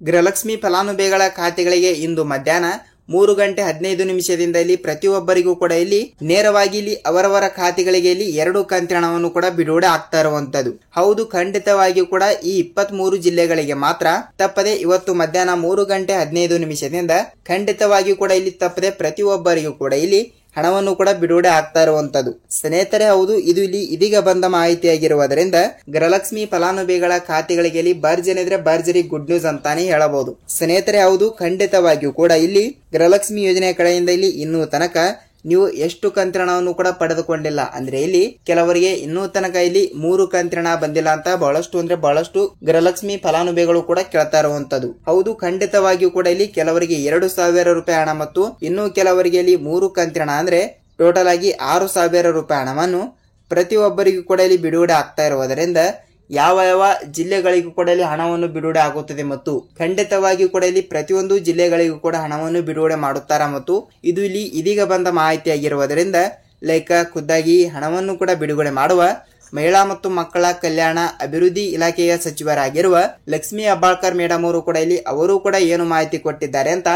ಗೃಹಲಕ್ಷ್ಮಿ ಫಲಾನುಭವಿಗಳ ಖಾತೆಗಳಿಗೆ ಇಂದು ಮಧ್ಯಾಹ್ನ 3:15 ಇಲ್ಲಿ ಪ್ರತಿಯೊಬ್ಬರಿಗೂ ಕೂಡ ಇಲ್ಲಿ ನೇರವಾಗಿ ಇಲ್ಲಿ ಅವರವರ ಖಾತೆಗಳಿಗೆ ಇಲ್ಲಿ 2 ಕಂತಿನ ಹಣವನ್ನು ಕೂಡ ಬಿಡುಗಡೆ ಆಗ್ತಾ ಇರುವಂತದ್ದು. ಹೌದು, ಖಂಡಿತವಾಗಿಯೂ ಕೂಡ ಈ 23 ಜಿಲ್ಲೆಗಳಿಗೆ ಮಾತ್ರ ತಪ್ಪದೆ ಇವತ್ತು ಮಧ್ಯಾಹ್ನ 3:15 ಖಂಡಿತವಾಗಿಯೂ ಕೂಡ ಇಲ್ಲಿ ತಪ್ಪದೆ ಪ್ರತಿಯೊಬ್ಬರಿಗೂ ಕೂಡ ಇಲ್ಲಿ ಹಣವನ್ನು ಕೂಡ ಬಿಡುಗಡೆ ಆಗ್ತಾ ಇರುವಂತದ್ದು. ಸ್ನೇಹಿತರೆ, ಹೌದು, ಇದು ಇಲ್ಲಿ ಇದೀಗ ಬಂದ ಮಾಹಿತಿಯಾಗಿರುವುದರಿಂದ ಗೃಹಲಕ್ಷ್ಮಿ ಫಲಾನುಭವಿಗಳ ಖಾತೆಗಳಿಗೆ ಇಲ್ಲಿ ಭರ್ಜರಿ ಗುಡ್ ನ್ಯೂಸ್ ಅಂತಾನೆ ಹೇಳಬಹುದು. ಸ್ನೇಹಿತರೆ, ಹೌದು, ಖಂಡಿತವಾಗಿಯೂ ಕೂಡ ಇಲ್ಲಿ ಗೃಹಲಕ್ಷ್ಮಿ ಯೋಜನೆ ಕಡೆಯಿಂದ ಇಲ್ಲಿ ಇನ್ನೂ ತನಕ ನೀವು ಎಷ್ಟು ಕಂತಿನ ಹಣವನ್ನು ಕೂಡ ಪಡೆದುಕೊಂಡಿಲ್ಲ ಅಂದ್ರೆ ಇಲ್ಲಿ ಕೆಲವರಿಗೆ ಇನ್ನೂ ತನಕ ಇಲ್ಲಿ 3 ಕಂತಿನ ಹಣ ಬಂದಿಲ್ಲ ಅಂತ ಬಹಳಷ್ಟು ಗೃಹಲಕ್ಷ್ಮಿ ಫಲಾನುಭವಿಗಳು ಕೂಡ ಕೇಳ್ತಾ ಇರುವಂತದ್ದು. ಹೌದು, ಖಂಡಿತವಾಗಿಯೂ ಕೂಡ ಇಲ್ಲಿ ಕೆಲವರಿಗೆ 2,000 ರೂಪಾಯಿ ಹಣ ಮತ್ತು ಇನ್ನು ಕೆಲವರಿಗೆ ಇಲ್ಲಿ 3 ಕಂತಿನ ಹಣ ಅಂದ್ರೆ ಟೋಟಲ್ ಆಗಿ 6,000 ರೂಪಾಯಿ ಹಣವನ್ನು ಪ್ರತಿಯೊಬ್ಬರಿಗೂ ಕೂಡ ಇಲ್ಲಿ ಬಿಡುಗಡೆ ಆಗ್ತಾ ಇರುವುದರಿಂದ ಯಾವ ಜಿಲ್ಲೆಗಳಿಗೂ ಕೂಡ ಇಲ್ಲಿ ಹಣವನ್ನು ಬಿಡುಗಡೆ ಆಗುತ್ತದೆ ಮತ್ತು ಖಂಡಿತವಾಗಿಯೂ ಕೂಡ ಇಲ್ಲಿ ಪ್ರತಿಯೊಂದು ಜಿಲ್ಲೆಗಳಿಗೂ ಕೂಡ ಹಣವನ್ನು ಬಿಡುಗಡೆ ಮಾಡುತ್ತಾರೆ ಮತ್ತು ಇದು ಇಲ್ಲಿ ಇದೀಗ ಬಂದ ಮಾಹಿತಿಯಾಗಿರುವುದರಿಂದ ಖುದ್ದಾಗಿ ಹಣವನ್ನು ಕೂಡ ಬಿಡುಗಡೆ ಮಾಡುವ ಮಹಿಳಾ ಮತ್ತು ಮಕ್ಕಳ ಕಲ್ಯಾಣ ಅಭಿವೃದ್ಧಿ ಇಲಾಖೆಯ ಸಚಿವರಾಗಿರುವ ಲಕ್ಷ್ಮಿ ಹೆಬ್ಬಾಳ್ಕರ್ ಮೇಡಮ್ ಅವರು ಕೂಡ ಇಲ್ಲಿ ಅವರು ಕೂಡ ಏನು ಮಾಹಿತಿ ಕೊಟ್ಟಿದ್ದಾರೆ ಅಂತ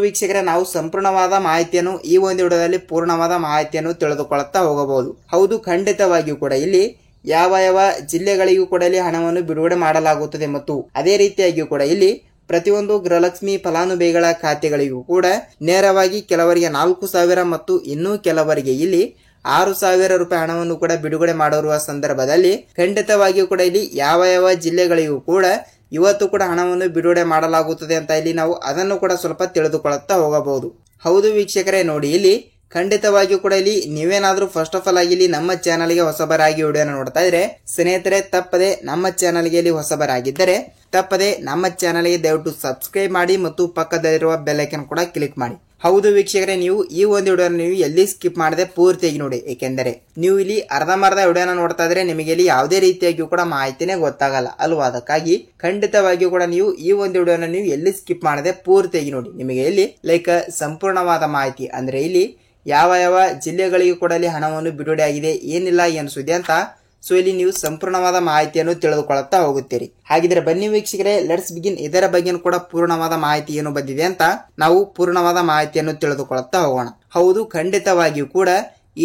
ವೀಕ್ಷಕರೇ, ನಾವು ಸಂಪೂರ್ಣವಾದ ಮಾಹಿತಿಯನ್ನು ಈ ಒಂದು ವಿಡಿಯೋದಲ್ಲಿ ಪೂರ್ಣವಾದ ಮಾಹಿತಿಯನ್ನು ತಿಳಿದುಕೊಳ್ಳುತ್ತಾ ಹೋಗಬಹುದು. ಹೌದು, ಖಂಡಿತವಾಗಿಯೂ ಕೂಡ ಇಲ್ಲಿ ಯಾವ ಜಿಲ್ಲೆಗಳಿಗೂ ಕೂಡ ಇಲ್ಲಿ ಹಣವನ್ನು ಬಿಡುಗಡೆ ಮಾಡಲಾಗುತ್ತದೆ ಮತ್ತು ಅದೇ ರೀತಿಯಾಗಿಯೂ ಕೂಡ ಇಲ್ಲಿ ಪ್ರತಿಯೊಂದು ಗೃಹಲಕ್ಷ್ಮಿ ಫಲಾನುಭವಿಗಳ ಖಾತೆಗಳಿಗೂ ಕೂಡ ನೇರವಾಗಿ ಕೆಲವರಿಗೆ 4,000 ಮತ್ತು ಇನ್ನೂ ಕೆಲವರಿಗೆ ಇಲ್ಲಿ 6,000 ರೂಪಾಯಿ ಹಣವನ್ನು ಕೂಡ ಬಿಡುಗಡೆ ಮಾಡಿರುವ ಸಂದರ್ಭದಲ್ಲಿ ಖಂಡಿತವಾಗಿಯೂ ಕೂಡ ಇಲ್ಲಿ ಯಾವ ಜಿಲ್ಲೆಗಳಿಗೂ ಕೂಡ ಇವತ್ತು ಕೂಡ ಹಣವನ್ನು ಬಿಡುಗಡೆ ಮಾಡಲಾಗುತ್ತದೆ ಅಂತ ಇಲ್ಲಿ ನಾವು ಅದನ್ನು ಕೂಡ ಸ್ವಲ್ಪ ತಿಳಿದುಕೊಳ್ಳುತ್ತಾ ಹೋಗಬಹುದು. ಹೌದು ವೀಕ್ಷಕರೇ, ನೋಡಿ ಇಲ್ಲಿ ಖಂಡಿತವಾಗಿಯೂ ಕೂಡ ಇಲ್ಲಿ ನೀವೇನಾದ್ರೂ ಫಸ್ಟ್ ಆಫ್ ಆಲ್ ಆಗಿ ಇಲ್ಲಿ ನಮ್ಮ ಚಾನಲ್ಗೆ ಹೊಸಬರಾಗಿ ವಿಡಿಯೋನ ನೋಡ್ತಾ ಇದ್ರೆ ಸ್ನೇಹಿತರೆ, ತಪ್ಪದೆ ನಮ್ಮ ಚಾನಲ್ಗೆ ಇಲ್ಲಿ ಹೊಸಬರಾಗಿದ್ದರೆ ತಪ್ಪದೆ ನಮ್ಮ ಚಾನಲ್ಗೆ ದಯವಿಟ್ಟು ಸಬ್ಸ್ಕ್ರೈಬ್ ಮಾಡಿ ಮತ್ತು ಪಕ್ಕದಲ್ಲಿರುವ ಬೆಲ್ ಐಕಾನ್ ಕೂಡ ಕ್ಲಿಕ್ ಮಾಡಿ. ಹೌದು ವೀಕ್ಷಕರೇ, ನೀವು ಈ ಒಂದು ವಿಡಿಯೋನ ನೀವು ಎಲ್ಲಿ ಸ್ಕಿಪ್ ಮಾಡದೆ ಪೂರ್ತಿಯಾಗಿ ನೋಡಿ. ಏಕೆಂದರೆ ನೀವು ಇಲ್ಲಿ ಅರ್ಧಂಬರ್ಧ ವಿಡಿಯೋನ ನೋಡ್ತಾ ಇದ್ರೆ ನಿಮಗೆ ಇಲ್ಲಿ ಯಾವುದೇ ರೀತಿಯಾಗಿಯೂ ಕೂಡ ಮಾಹಿತಿನೇ ಗೊತ್ತಾಗಲ್ಲ ಅಲ್ವಾ. ಅದಕ್ಕಾಗಿ ಖಂಡಿತವಾಗಿಯೂ ಕೂಡ ನೀವು ಈ ಒಂದು ವಿಡಿಯೋನ ನೀವು ಎಲ್ಲಿ ಸ್ಕಿಪ್ ಮಾಡದೆ ಪೂರ್ತಿಯಾಗಿ ನೋಡಿ. ನಿಮಗೆ ಇಲ್ಲಿ ಸಂಪೂರ್ಣವಾದ ಮಾಹಿತಿ ಅಂದ್ರೆ ಇಲ್ಲಿ ಯಾವ ಜಿಲ್ಲೆಗಳಿಗೂ ಕೂಡ ಇಲ್ಲಿ ಹಣವನ್ನು ಬಿಡುಗಡೆ ಆಗಿದೆ, ಏನಿಲ್ಲ ಏನು ಸುದ್ದಿ ಅಂತ ಇಲ್ಲಿ ನೀವು ಸಂಪೂರ್ಣವಾದ ಮಾಹಿತಿಯನ್ನು ತಿಳಿದುಕೊಳ್ಳುತ್ತಾ ಹೋಗುತ್ತೀರಿ. ಹಾಗಿದ್ರೆ ಬನ್ನಿ ವೀಕ್ಷಕರೇ, ಲೆಟ್ಸ್ ಬಿಗಿನ್. ಇದರ ಬಗ್ಗೆ ಕೂಡ ಪೂರ್ಣವಾದ ಮಾಹಿತಿ ಏನು ಬಂದಿದೆ ಅಂತ ನಾವು ಪೂರ್ಣವಾದ ಮಾಹಿತಿಯನ್ನು ತಿಳಿದುಕೊಳ್ಳುತ್ತಾ ಹೋಗೋಣ. ಹೌದು, ಖಂಡಿತವಾಗಿಯೂ ಕೂಡ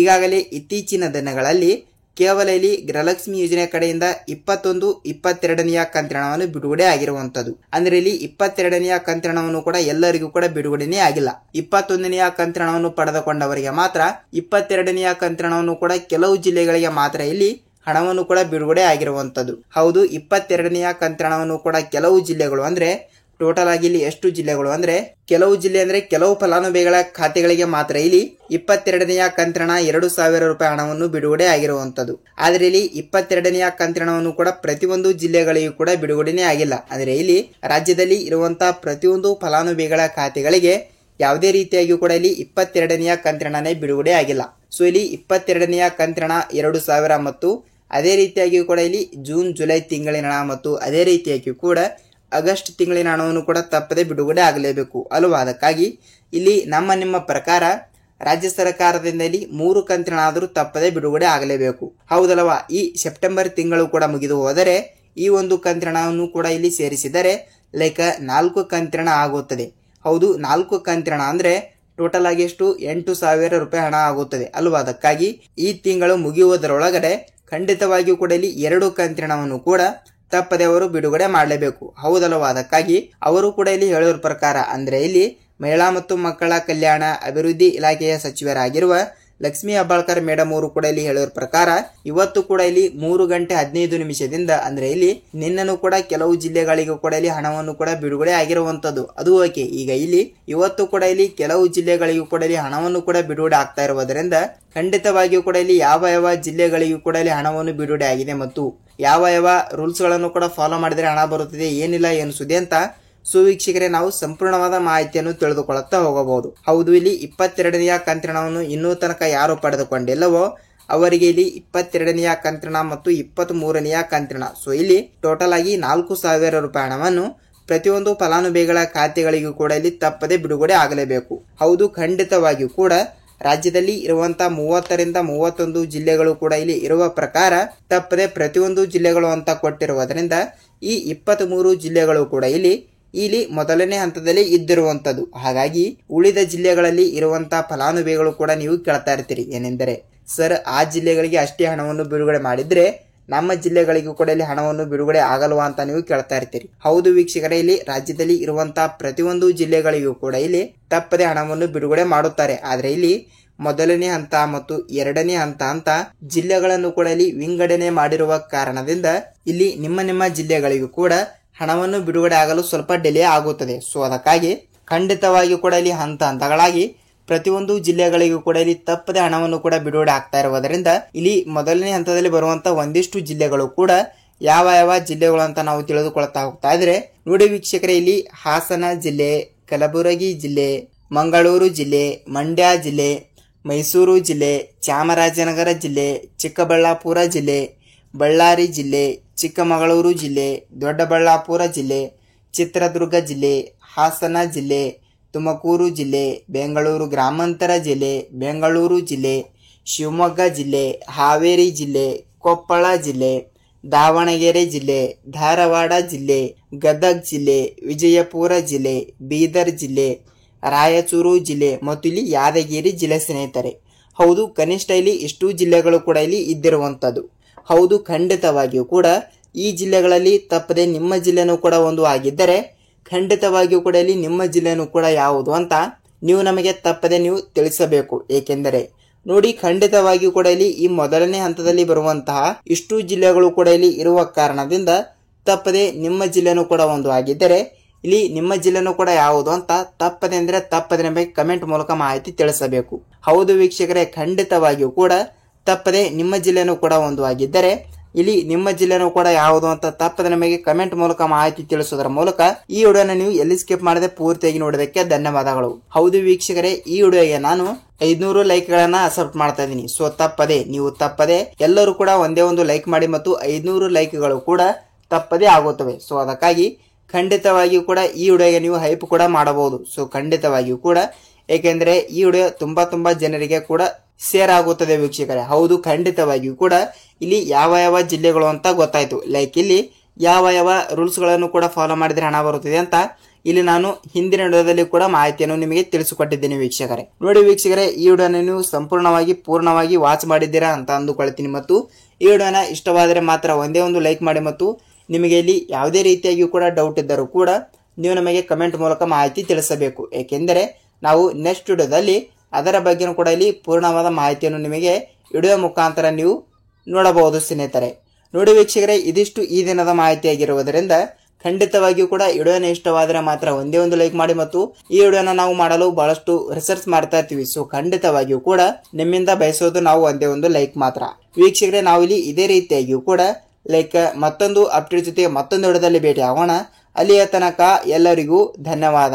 ಈಗಾಗಲೇ ಇತ್ತೀಚಿನ ದಿನಗಳಲ್ಲಿ ಕೇವಲ ಇಲ್ಲಿ ಗೃಹಲಕ್ಷ್ಮಿ ಯೋಜನೆ ಕಡೆಯಿಂದ 21, 22ನೇ ಕಂತಿನ ಹಣವನ್ನು ಬಿಡುಗಡೆ ಆಗಿರುವಂತದ್ದು. ಅಂದ್ರೆ ಇಲ್ಲಿ 22ನೇ ಕಂತಿನ ಹಣವನ್ನು ಕೂಡ ಎಲ್ಲರಿಗೂ ಕೂಡ ಬಿಡುಗಡೆನೇ ಆಗಿಲ್ಲ. 21ನೇ ಕಂತಿನ ಹಣವನ್ನು ಪಡೆದುಕೊಂಡವರಿಗೆ ಮಾತ್ರ 22ನೇ ಕಂತಿನ ಹಣವನ್ನು ಕೂಡ ಕೆಲವು ಜಿಲ್ಲೆಗಳಿಗೆ ಮಾತ್ರ ಇಲ್ಲಿ ಹಣವನ್ನು ಕೂಡ ಬಿಡುಗಡೆ ಆಗಿರುವಂತದ್ದು. ಹೌದು, 22ನೇ ಕಂತಿನ ಹಣವನ್ನು ಕೂಡ ಕೆಲವು ಜಿಲ್ಲೆಗಳು ಅಂದ್ರೆ ಟೋಟಲ್ ಆಗಿ ಇಲ್ಲಿ ಎಷ್ಟು ಜಿಲ್ಲೆಗಳು ಅಂದ್ರೆ ಕೆಲವು ಜಿಲ್ಲೆ ಅಂದ್ರೆ ಕೆಲವು ಫಲಾನುಭವಿಗಳ ಖಾತೆಗಳಿಗೆ ಮಾತ್ರ ಇಲ್ಲಿ 22ನೇ ಕಂತಿನ ಹಣ 2,000 ರೂಪಾಯಿ ಹಣವನ್ನು ಬಿಡುಗಡೆ ಆಗಿರುವಂತದ್ದು. ಆದ್ರೆ ಇಲ್ಲಿ 22ನೇ ಕಂತಿನ ಹಣವನ್ನು ಕೂಡ ಪ್ರತಿಯೊಂದು ಜಿಲ್ಲೆಗಳಿಗೂ ಕೂಡ ಬಿಡುಗಡೆನೇ ಆಗಿಲ್ಲ. ಅಂದ್ರೆ ಇಲ್ಲಿ ರಾಜ್ಯದಲ್ಲಿ ಇರುವಂತಹ ಪ್ರತಿಯೊಂದು ಫಲಾನುಭವಿಗಳ ಖಾತೆಗಳಿಗೆ ಯಾವುದೇ ರೀತಿಯಾಗಿಯೂ ಕೂಡ ಇಲ್ಲಿ 22ನೇ ಕಂತಿನ ಹಣ ಬಿಡುಗಡೆ ಆಗಿಲ್ಲ. ಇಲ್ಲಿ 22ನೇ ಕಂತಿನ ಹಣ 2,000 ಮತ್ತು ಅದೇ ರೀತಿಯಾಗಿಯೂ ಕೂಡ ಇಲ್ಲಿ ಜೂನ್ ಜುಲೈ ತಿಂಗಳಿನ ಹಣ ಮತ್ತು ಅದೇ ರೀತಿಯಾಗಿಯೂ ಕೂಡ ಆಗಸ್ಟ್ ತಿಂಗಳಿನ ಹಣವನ್ನು ಕೂಡ ತಪ್ಪದೆ ಬಿಡುಗಡೆ ಆಗಲೇಬೇಕು ಅಲ್ವಾ. ಅದಕ್ಕಾಗಿ ಇಲ್ಲಿ ನಿಮ್ಮ ಪ್ರಕಾರ ರಾಜ್ಯ ಸರ್ಕಾರದಿಂದ ಇಲ್ಲಿ 3 ಕಂತಿನ ಹಣ ಆದರೂ ತಪ್ಪದೆ ಬಿಡುಗಡೆ ಆಗಲೇಬೇಕು, ಹೌದಲ್ವಾ. ಈ ಸೆಪ್ಟೆಂಬರ್ ತಿಂಗಳು ಕೂಡ ಮುಗಿದು ಹೋದರೆ ಈ ಒಂದು ಕಂತಿನ ಹಣವನ್ನು ಕೂಡ ಇಲ್ಲಿ ಸೇರಿಸಿದರೆ 4 ಕಂತಿನ ಹಣ ಆಗುತ್ತದೆ. ಹೌದು, 4 ಕಂತಿನ ಹಣ ಅಂದ್ರೆ ಟೋಟಲ್ ಆಗಿ ಎಷ್ಟು 8,000 ರೂಪಾಯಿ ಹಣ ಆಗುತ್ತದೆ ಅಲ್ವಾ. ಅದಕ್ಕಾಗಿ ಈ ತಿಂಗಳು ಮುಗಿಯುವುದರೊಳಗಡೆ ಖಂಡಿತವಾಗಿಯೂ ಕೂಡ ಇಲ್ಲಿ 2 ಕಂತಿನ ಹಣವನ್ನು ಕೂಡ ತಪ್ಪದೆ ಅವರು ಬಿಡುಗಡೆ ಮಾಡಲೇಬೇಕು, ಹೌದಲ್ವಾ. ಅದಕ್ಕಾಗಿ ಅವರು ಕೂಡ ಇಲ್ಲಿ ಹೇಳೋರ ಪ್ರಕಾರ ಅಂದ್ರೆ ಇಲ್ಲಿ ಮಹಿಳಾ ಮತ್ತು ಮಕ್ಕಳ ಕಲ್ಯಾಣ ಅಭಿವೃದ್ಧಿ ಇಲಾಖೆಯ ಸಚಿವರಾಗಿರುವ ಲಕ್ಷ್ಮಿ ಹೆಬ್ಬಾಳ್ಕರ್ ಮೇಡಮ್ ಅವರು ಕೂಡ ಇಲ್ಲಿ ಹೇಳೋರ ಪ್ರಕಾರ ಇವತ್ತು ಕೂಡ ಇಲ್ಲಿ 3:15 ಅಂದ್ರೆ ಇಲ್ಲಿ ನಿನ್ನೂ ಕೂಡ ಕೆಲವು ಜಿಲ್ಲೆಗಳಿಗೂ ಕೂಡ ಇಲ್ಲಿ ಹಣವನ್ನು ಕೂಡ ಬಿಡುಗಡೆ ಆಗಿರುವಂತದ್ದು. ಅದು ಓಕೆ. ಈಗ ಇಲ್ಲಿ ಇವತ್ತು ಕೂಡ ಇಲ್ಲಿ ಕೆಲವು ಜಿಲ್ಲೆಗಳಿಗೂ ಕೂಡ ಇಲ್ಲಿ ಹಣವನ್ನು ಕೂಡ ಬಿಡುಗಡೆ ಆಗ್ತಾ ಇರುವುದರಿಂದ ಖಂಡಿತವಾಗಿಯೂ ಕೂಡ ಇಲ್ಲಿ ಯಾವ ಜಿಲ್ಲೆಗಳಿಗೂ ಕೂಡ ಇಲ್ಲಿ ಹಣವನ್ನು ಬಿಡುಗಡೆ ಆಗಿದೆ ಮತ್ತು ಯಾವ ರೂಲ್ಸ್ ಗಳನ್ನು ಕೂಡ ಫಾಲೋ ಮಾಡಿದ್ರೆ ಹಣ ಬರುತ್ತದೆ, ಏನಿಲ್ಲ ಏನು ಸುದ್ದಿ ಅಂತ ವೀಕ್ಷಕರೇ ನಾವು ಸಂಪೂರ್ಣವಾದ ಮಾಹಿತಿಯನ್ನು ತಿಳಿದುಕೊಳ್ಳುತ್ತಾ ಹೋಗಬಹುದು. ಹೌದು, ಇಲ್ಲಿ 22ನೇ ಕಂತಿನ ಹಣವನ್ನು ಇನ್ನೂ ತನಕ ಯಾರು ಪಡೆದುಕೊಂಡಿಲ್ಲವೋ ಅವರಿಗೆ ಇಲ್ಲಿ 22ನೇ ಕಂತಿನ ಮತ್ತು 23ನೇ ಕಂತಿನ ಇಲ್ಲಿ ಟೋಟಲ್ ಆಗಿ 4,000 ರೂಪಾಯಿ ಹಣವನ್ನು ಪ್ರತಿಯೊಂದು ಫಲಾನುಭವಿಗಳ ಖಾತೆಗಳಿಗೂ ಕೂಡ ಇಲ್ಲಿ ತಪ್ಪದೆ ಬಿಡುಗಡೆ ಆಗಲೇಬೇಕು. ಹೌದು, ಖಂಡಿತವಾಗಿಯೂ ಕೂಡ ರಾಜ್ಯದಲ್ಲಿ ಇರುವಂತಹ 30ರಿಂದ 31 ಜಿಲ್ಲೆಗಳು ಕೂಡ ಇಲ್ಲಿ ಇರುವ ಪ್ರಕಾರ ತಪ್ಪದೆ ಪ್ರತಿಯೊಂದು ಜಿಲ್ಲೆಗಳು ಅಂತ ಕೊಟ್ಟಿರುವುದರಿಂದ ಈ 23 ಜಿಲ್ಲೆಗಳು ಕೂಡ ಇಲ್ಲಿ ಇಲ್ಲಿ ಮೊದಲನೇ ಹಂತದಲ್ಲಿ ಇದ್ದಿರುವಂತದ್ದು. ಹಾಗಾಗಿ ಉಳಿದ ಜಿಲ್ಲೆಗಳಲ್ಲಿ ಇರುವಂತಹ ಫಲಾನುಭವಿಗಳು ಕೂಡ ನೀವು ಕೇಳ್ತಾ ಇರ್ತೀರಿ, ಏನೆಂದರೆ ಸರ್ ಆ ಜಿಲ್ಲೆಗಳಿಗೆ ಅಷ್ಟೇ ಹಣವನ್ನು ಬಿಡುಗಡೆ ಮಾಡಿದ್ರೆ ನಮ್ಮ ಜಿಲ್ಲೆಗಳಿಗೂ ಕೂಡ ಇಲ್ಲಿ ಹಣವನ್ನು ಬಿಡುಗಡೆ ಆಗಲ್ವಾ ಅಂತ ನೀವು ಕೇಳ್ತಾ ಇರ್ತೀರಿ. ಹೌದು ವೀಕ್ಷಕರೇ, ಇಲ್ಲಿ ರಾಜ್ಯದಲ್ಲಿ ಇರುವಂತಹ ಪ್ರತಿಯೊಂದು ಜಿಲ್ಲೆಗಳಿಗೂ ಕೂಡ ಇಲ್ಲಿ ತಪ್ಪದೆ ಹಣವನ್ನು ಬಿಡುಗಡೆ ಮಾಡುತ್ತಾರೆ. ಆದ್ರೆ ಇಲ್ಲಿ ಮೊದಲನೇ ಹಂತ ಮತ್ತು ಎರಡನೇ ಹಂತ ಅಂತ ಜಿಲ್ಲೆಗಳನ್ನು ಕೂಡ ಇಲ್ಲಿ ವಿಂಗಡಣೆ ಮಾಡಿರುವ ಕಾರಣದಿಂದ ಇಲ್ಲಿ ನಿಮ್ಮ ಜಿಲ್ಲೆಗಳಿಗೂ ಕೂಡ ಹಣವನ್ನು ಬಿಡುಗಡೆ ಆಗಲು ಸ್ವಲ್ಪ ಡಿಲೇ ಆಗುತ್ತದೆ. ಸೊ ಅದಕ್ಕಾಗಿ ಖಂಡಿತವಾಗಿಯೂ ಕೂಡ ಇಲ್ಲಿ ಹಂತ ಹಂತಗಳಾಗಿ ಪ್ರತಿಯೊಂದು ಜಿಲ್ಲೆಗಳಿಗೂ ಕೂಡ ಇಲ್ಲಿ ತಪ್ಪದೆ ಹಣವನ್ನು ಕೂಡ ಬಿಡುಗಡೆ ಆಗ್ತಾ ಇರುವುದರಿಂದ ಇಲ್ಲಿ ಮೊದಲನೇ ಹಂತದಲ್ಲಿ ಬರುವಂತಹ ಒಂದಿಷ್ಟು ಜಿಲ್ಲೆಗಳು ಕೂಡ ಯಾವ ಯಾವ ಜಿಲ್ಲೆಗಳು ಅಂತ ನಾವು ತಿಳಿದುಕೊಳ್ತಾ ಹೋಗ್ತಾ ಇದ್ರೆ ನೋಡಿ ವೀಕ್ಷಕರೇ, ಇಲ್ಲಿ ಹಾಸನ ಜಿಲ್ಲೆ, ಕಲಬುರಗಿ ಜಿಲ್ಲೆ, ಮಂಗಳೂರು ಜಿಲ್ಲೆ, ಮಂಡ್ಯ ಜಿಲ್ಲೆ, ಮೈಸೂರು ಜಿಲ್ಲೆ, ಚಾಮರಾಜನಗರ ಜಿಲ್ಲೆ, ಚಿಕ್ಕಬಳ್ಳಾಪುರ ಜಿಲ್ಲೆ, ಬಳ್ಳಾರಿ ಜಿಲ್ಲೆ, ಚಿಕ್ಕಮಗಳೂರು ಜಿಲ್ಲೆ, ದೊಡ್ಡಬಳ್ಳಾಪುರ ಜಿಲ್ಲೆ, ಚಿತ್ರದುರ್ಗ ಜಿಲ್ಲೆ, ಹಾಸನ ಜಿಲ್ಲೆ, ತುಮಕೂರು ಜಿಲ್ಲೆ, ಬೆಂಗಳೂರು ಗ್ರಾಮಾಂತರ ಜಿಲ್ಲೆ, ಬೆಂಗಳೂರು ಜಿಲ್ಲೆ, ಶಿವಮೊಗ್ಗ ಜಿಲ್ಲೆ, ಹಾವೇರಿ ಜಿಲ್ಲೆ, ಕೊಪ್ಪಳ ಜಿಲ್ಲೆ, ದಾವಣಗೆರೆ ಜಿಲ್ಲೆ, ಧಾರವಾಡ ಜಿಲ್ಲೆ, ಗದಗ ಜಿಲ್ಲೆ, ವಿಜಯಪುರ ಜಿಲ್ಲೆ, ಬೀದರ್ ಜಿಲ್ಲೆ, ರಾಯಚೂರು ಜಿಲ್ಲೆ ಮತ್ತು ಇಲ್ಲಿ ಯಾದಗಿರಿ ಜಿಲ್ಲೆ ಸ್ನೇಹಿತರೆ. ಹೌದು, ಕನಿಷ್ಠ ಇಲ್ಲಿ ಇಷ್ಟು ಜಿಲ್ಲೆಗಳು ಕೂಡ ಇಲ್ಲಿ ಇದ್ದಿರುವಂತದ್ದು. ಹೌದು, ಖಂಡಿತವಾಗಿಯೂ ಕೂಡ ಈ ಜಿಲ್ಲೆಗಳಲ್ಲಿ ತಪ್ಪದೆ ನಿಮ್ಮ ಜಿಲ್ಲೆನೂ ಕೂಡ ಒಂದು ಆಗಿದ್ದರೆ ಖಂಡಿತವಾಗಿಯೂ ಕೂಡ ಇಲ್ಲಿ ನಿಮ್ಮ ಜಿಲ್ಲೆನೂ ಕೂಡ ಯಾವುದು ಅಂತ ನೀವು ನಮಗೆ ತಪ್ಪದೆ ನೀವು ತಿಳಿಸಬೇಕು. ಏಕೆಂದರೆ ನೋಡಿ, ಖಂಡಿತವಾಗಿಯೂ ಕೂಡ ಇಲ್ಲಿ ಈ ಮೊದಲನೇ ಹಂತದಲ್ಲಿ ಬರುವಂತಹ ಇಷ್ಟು ಜಿಲ್ಲೆಗಳು ಕೂಡ ಇಲ್ಲಿ ಇರುವ ಕಾರಣದಿಂದ ತಪ್ಪದೆ ನಿಮ್ಮ ಜಿಲ್ಲೆನೂ ಕೂಡ ಒಂದು ಆಗಿದ್ದರೆ ಇಲ್ಲಿ ನಿಮ್ಮ ಜಿಲ್ಲೆನೂ ಕೂಡ ಯಾವುದು ಅಂತ ತಪ್ಪದೆ ಅಂದ್ರೆ ತಪ್ಪದೆ ನಮಗೆ ಕಮೆಂಟ್ ಮೂಲಕ ಮಾಹಿತಿ ತಿಳಿಸಬೇಕು. ಹೌದು ವೀಕ್ಷಕರೇ, ಖಂಡಿತವಾಗಿಯೂ ಕೂಡ ತಪ್ಪದೆ ನಿಮ್ಮ ಜಿಲ್ಲೆನೂ ಕೂಡ ಒಂದು ಆಗಿದ್ದರೆ ಇಲ್ಲಿ ನಿಮ್ಮ ಜಿಲ್ಲೆನೂ ಕೂಡ ಯಾವುದು ಅಂತ ತಪ್ಪದೆ ನಮಗೆ ಕಮೆಂಟ್ ಮೂಲಕ ಮಾಹಿತಿ ತಿಳಿಸೋದರ ಮೂಲಕ ಈ ವಿಡಿಯೋನ ನೀವು ಎಲ್ಲಿ ಸ್ಕಿಪ್ ಮಾಡದೆ ಪೂರ್ತಿಯಾಗಿ ನೋಡೋದಕ್ಕೆ ಧನ್ಯವಾದಗಳು. ಹೌದು ವೀಕ್ಷಕರೇ, ಈ ವಿಡಿಯೋಗೆ ನಾನು 500 ಲೈಕ್ ಗಳನ್ನ ಅಕ್ಸೆಪ್ಟ್ ಮಾಡ್ತಾ ಇದ್ದೀನಿ. ಸೊ ನೀವು ತಪ್ಪದೆ ಎಲ್ಲರೂ ಕೂಡ ಒಂದೇ ಒಂದು ಲೈಕ್ ಮಾಡಿ ಮತ್ತು 500 ಲೈಕ್ಗಳು ಕೂಡ ತಪ್ಪದೆ ಆಗುತ್ತವೆ. ಸೊ ಅದಕ್ಕಾಗಿ ಖಂಡಿತವಾಗಿಯೂ ಕೂಡ ಈ ವಿಡಿಯೋಗೆ ನೀವು ಹೈಪ್ ಕೂಡ ಮಾಡಬಹುದು. ಸೊ ಖಂಡಿತವಾಗಿಯೂ ಕೂಡ, ಏಕೆಂದ್ರೆ ಈ ವಿಡಿಯೋ ತುಂಬಾ ಜನರಿಗೆ ಕೂಡ ಶೇರ್ ಆಗುತ್ತದೆ ವೀಕ್ಷಕರೇ. ಹೌದು, ಖಂಡಿತವಾಗಿಯೂ ಕೂಡ ಇಲ್ಲಿ ಯಾವ ಜಿಲ್ಲೆಗಳು ಅಂತ ಗೊತ್ತಾಯ್ತು. ಲೈಕ್ ಇಲ್ಲಿ ಯಾವ ರೂಲ್ಸ್ ಗಳನ್ನು ಕೂಡ ಫಾಲೋ ಮಾಡಿದ್ರೆ ಹಣ ಬರುತ್ತದೆ ಅಂತ ಇಲ್ಲಿ ನಾನು ಹಿಂದಿನ ವಿಡಿಯೋದಲ್ಲಿ ಕೂಡ ಮಾಹಿತಿಯನ್ನು ನಿಮಗೆ ತಿಳಿಸಿಕೊಟ್ಟಿದ್ದೇನೆ ವೀಕ್ಷಕರೇ. ನೋಡಿ ವೀಕ್ಷಕರೇ, ಈ ವಿಡಿಯೋನ ನೀವು ಸಂಪೂರ್ಣವಾಗಿ ಪೂರ್ಣವಾಗಿ ವಾಚ್ ಮಾಡಿದ್ದೀರಾ ಅಂತ ಅಂದುಕೊಳ್ತೀನಿ ಮತ್ತು ಈ ವಿಡಿಯೋನ ಇಷ್ಟವಾದರೆ ಮಾತ್ರ ಒಂದೇ ಒಂದು ಲೈಕ್ ಮಾಡಿ ಮತ್ತು ನಿಮಗೆ ಇಲ್ಲಿ ಯಾವುದೇ ರೀತಿಯಾಗಿಯೂ ಕೂಡ ಡೌಟ್ ಇದ್ದರೂ ಕೂಡ ನೀವು ನಮಗೆ ಕಮೆಂಟ್ ಮೂಲಕ ಮಾಹಿತಿ ತಿಳಿಸಬೇಕು. ಏಕೆಂದರೆ ನಾವು ನೆಕ್ಸ್ಟ್ ವಿಡಿಯೋದಲ್ಲಿ ಅದರ ಬಗ್ಗೆನೂ ಕೂಡ ಇಲ್ಲಿ ಪೂರ್ಣವಾದ ಮಾಹಿತಿಯನ್ನು ನಿಮಗೆ ವಿಡಿಯೋ ಮುಖಾಂತರ ನೀವು ನೋಡಬಹುದು ಸ್ನೇಹಿತರೆ. ನೋಡಿ ವೀಕ್ಷಕರೇ, ಇದಿಷ್ಟು ಈ ದಿನದ ಮಾಹಿತಿಯಾಗಿರುವುದರಿಂದ ಖಂಡಿತವಾಗಿಯೂ ಕೂಡ ವಿಡಿಯೋನ ಇಷ್ಟವಾದರೆ ಮಾತ್ರ ಒಂದೇ ಒಂದು ಲೈಕ್ ಮಾಡಿ ಮತ್ತು ಈ ವಿಡಿಯೋನ ನಾವು ಮಾಡಲು ಬಹಳಷ್ಟು ರಿಸರ್ಚ್ ಮಾಡ್ತಾ ಇರ್ತೀವಿ. ಸೊ ಖಂಡಿತವಾಗಿಯೂ ಕೂಡ ನಿಮ್ಮಿಂದ ಬಯಸೋದು ನಾವು ಒಂದೇ ಒಂದು ಲೈಕ್ ಮಾತ್ರ ವೀಕ್ಷಕರೇ. ನಾವು ಇಲ್ಲಿ ಇದೇ ರೀತಿಯಾಗಿಯೂ ಕೂಡ ಲೈಕ್ ಮತ್ತೊಂದು ಅಪ್ಡೇಟ್ ಜೊತೆ ಮತ್ತೊಂದು ವಿಡಿಯೋದಲ್ಲಿ ಭೇಟಿ ಆಗೋಣ. ಅಲ್ಲಿಯ ತನಕ ಎಲ್ಲರಿಗೂ ಧನ್ಯವಾದ.